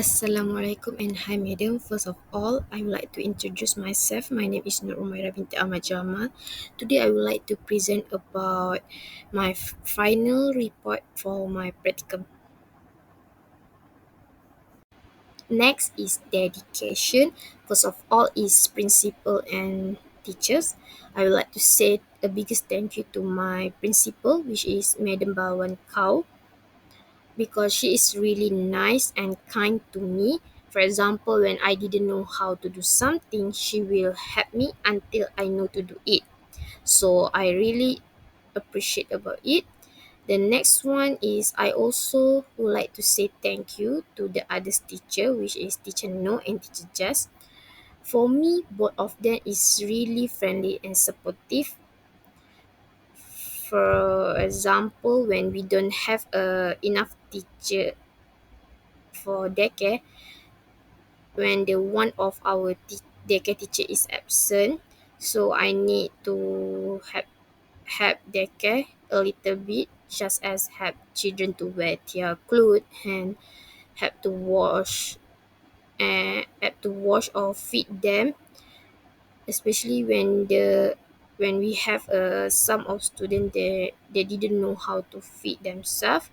Assalamualaikum and hi madam. First of all, I would like to introduce myself. My name is UMAIRA binti AHMAD Jamall. Today I would like to present about my final report for my practicum. Next is dedication. First of all is principal and teachers. I would like to say a biggest thank you to my principal, which is Madam Bawan Kau, because she is really nice and kind to me. For example, when I didn't know how to do something, she will help me until I know to do it. So I really appreciate about it. The next one is I also would like to say thank you to the other teacher, which is teacher No and teacher Jess. For me, both of them is really friendly and supportive. For example, when we don't have enough teacher for daycare, when the one of our daycare teacher is absent, so I need to help daycare a little bit, just as help children to wear their clothes and help to wash and help to wash or feed them, especially when we have some of students they didn't know how to feed themselves.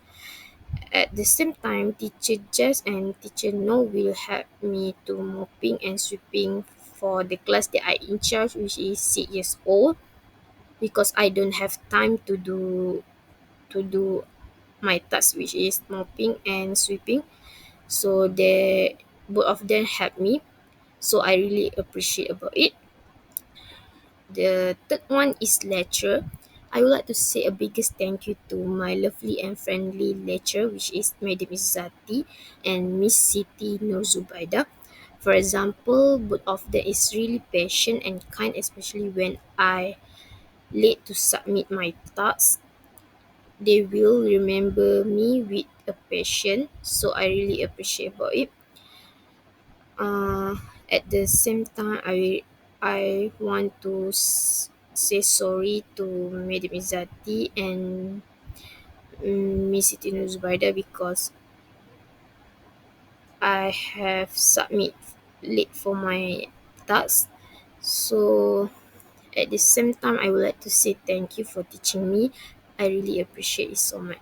At the same time, teacher Jess and teacher No will help me to mopping and sweeping for the class that I in charge, which is 6 years old, because I don't have time to do my task, which is mopping and sweeping. So they both of them help me. So I really appreciate about it. The third one is lecture. I would like to say a biggest thank you to my lovely and friendly lecturer, which is Madam Izzati and Miss Siti Nur Zubaida. For example, both of them is really patient and kind, especially when I late to submit my tasks. They will remember me with a passion, so I really appreciate about it. uh, at the same time, I want to say sorry to Madam Izzati and Miss Siti Zubaida, because I have submit late for my task. So at the same time, I would like to say thank you for teaching me. I really appreciate it so much.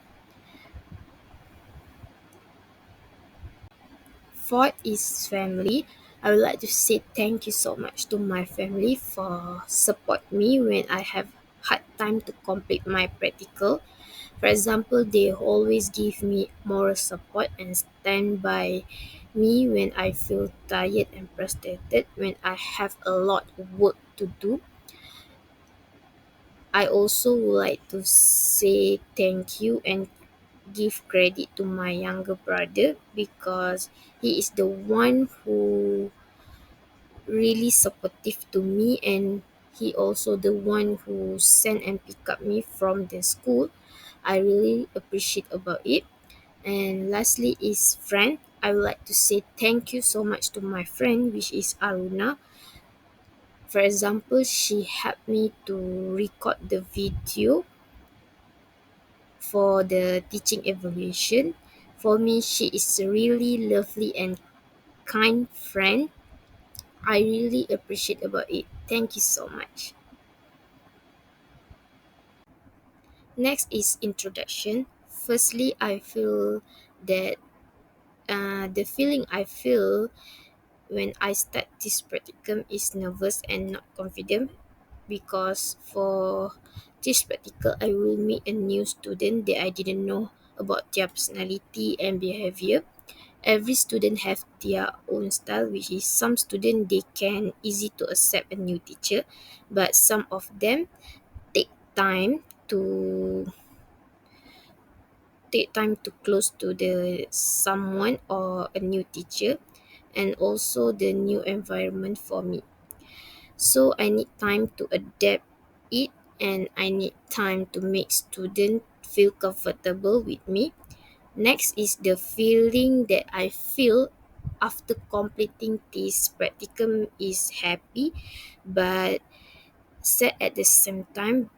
Fourth is family. I would like to say thank you so much to my family for support me when I have hard time to complete my practical. For example, they always give me moral support and stand by me when I feel tired and frustrated, when I have a lot of work to do. I also would like to say thank you and give credit to my younger brother, because he is the one who really supportive to me, and he also the one who sent and pick up me from the school. I really appreciate about it. And lastly is friend. I would like to say thank you so much to my friend, which is Aruna. For example, she helped me to record the video for the teaching evaluation. For me, she is a really lovely and kind friend. I really appreciate about it. Thank you so much. Next is introduction. Firstly, I feel that the feeling I feel when I start this practicum is nervous and not confident, because for this practical I will meet a new student that I didn't know about their personality and behavior. Every student have their own style, which is some student they can easy to accept a new teacher, but some of them take time to close to the someone or a new teacher, and also the new environment for me. So I need time to adapt it, and I need time to make student feel comfortable with me. Next is the feeling that I feel after completing this practicum is happy, but sad at the same time.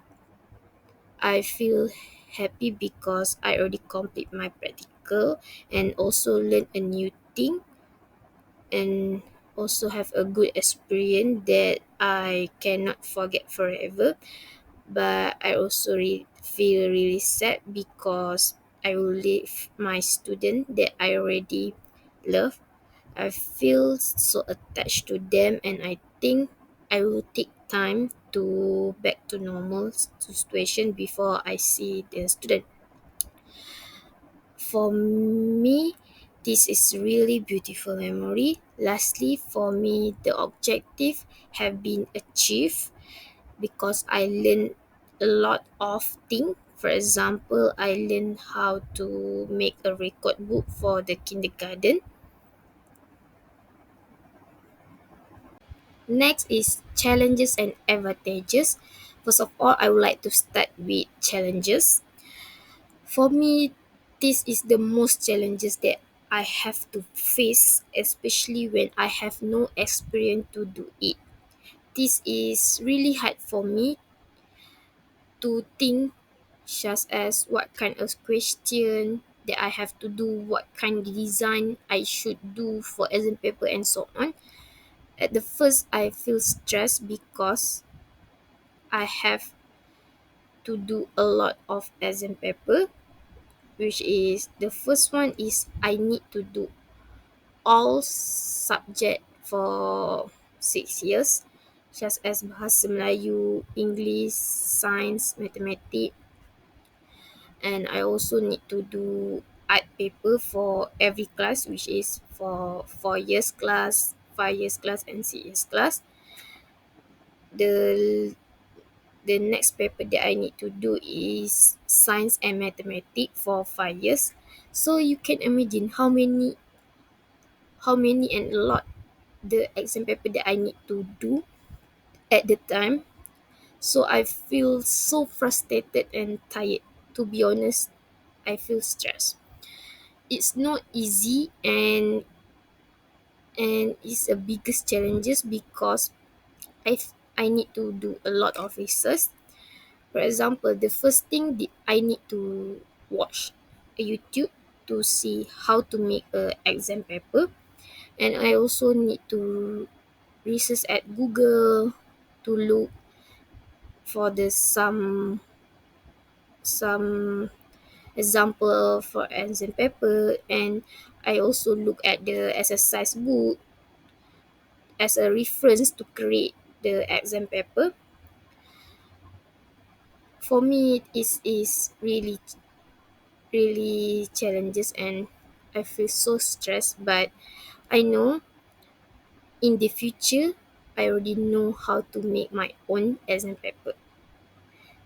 I feel happy because I already complete my practical and also learn a new thing. and also have a good experience that I cannot forget forever. But I also feel really sad because I will leave my student that I already love. I feel so attached to them, and I think I will take time to back to normal situation before I see the student. For me, this is really beautiful memory. Lastly, for me, the objective have been achieved because I learned a lot of things. For example, I learned how to make a record book for the kindergarten. Next is challenges and advantages. First of all, I would like to start with challenges. For me, this is the most challenges that I have to face, especially when I have no experience to do it. This is really hard for me to think, such as what kind of question that I have to do, what kind of design I should do for exam paper, and so on. At the first, I feel stressed because I have to do a lot of exam paper, which is the first one is I need to do all subject for 6 years, such as Bahasa Melayu, English, Science, Mathematics, and I also need to do art paper for every class, which is for 4 years class, 5 years class, and 6 years class. The the next paper that I need to do is science and mathematics for 5 years. So you can imagine how many and a lot the exam paper that I need to do at the time. So I feel so frustrated and tired. To be honest, I feel stressed. It's not easy, and it's a biggest challenges because I need to do a lot of research. For example, the first thing I need to watch a YouTube to see how to make a exam paper, and I also need to research at Google to look for the some example for exam paper, and I also look at the exercise book as a reference to create the exam paper. For me, it is really challenges, and I feel so stressed. But I know in the future, I already know how to make my own exam paper.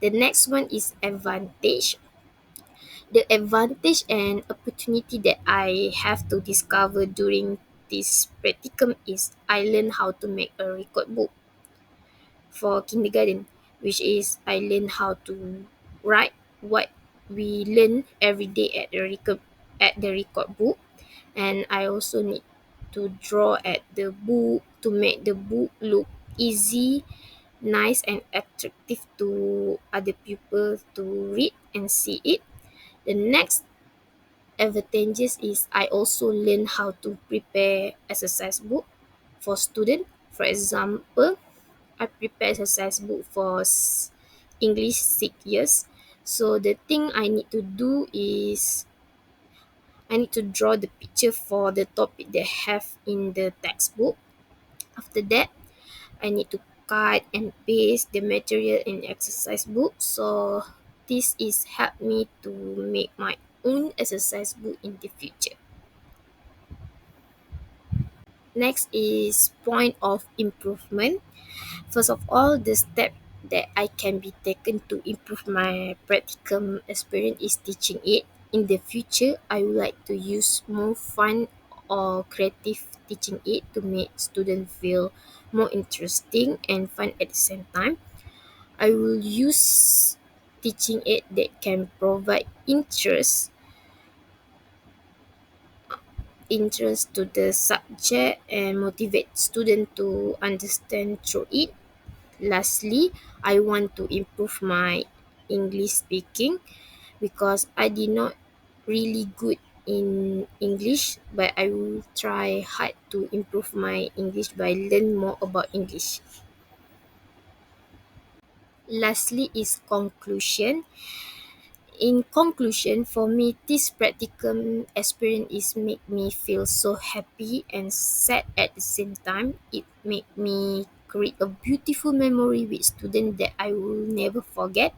The next one is advantage. The advantage and opportunity that I have to discover during this practicum is I learn how to make a record book for kindergarten, which is I learn how to write what we learn every day at the record book, and I also need to draw at the book to make the book look easy, nice, and attractive to other people to read and see it. The next advantages is I also learn how to prepare exercise book for student. For example, I prepare exercise book for English 6 years. So the thing I need to do is I need to draw the picture for the topic they have in the textbook. After that, I need to cut and paste the material in exercise book. So this is help me to make my own exercise book in the future. Next is point of improvement. First of all, the step that I can be taken to improve my practicum experience is teaching it. In the future, I would like to use more fun or creative teaching it to make students feel more interesting and fun at the same time. I will use teaching it that can provide interest to the subject and motivate students to understand through it. Lastly, I want to improve my English speaking because I did not really good in English, but I will try hard to improve my English by learn more about English. Lastly is conclusion. In conclusion, for me, this practicum experience is make me feel so happy and sad at the same time. It make me create a beautiful memory with students that I will never forget.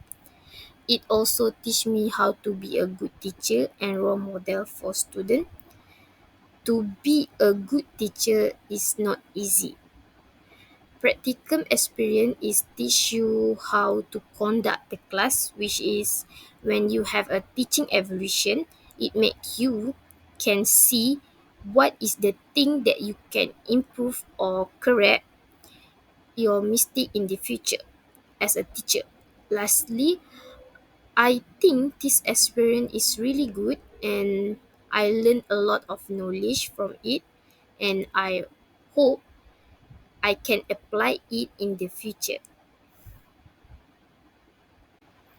It also teach me how to be a good teacher and role model for students. To be a good teacher is not easy. Practicum experience is teach you how to conduct the class, which is when you have a teaching evolution, it makes you can see what is the thing that you can improve or correct your mistake in the future as a teacher. Lastly, I think this experience is really good and I learned a lot of knowledge from it, and I hope I can apply it in the future.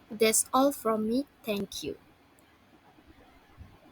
That's all from me. Thank you.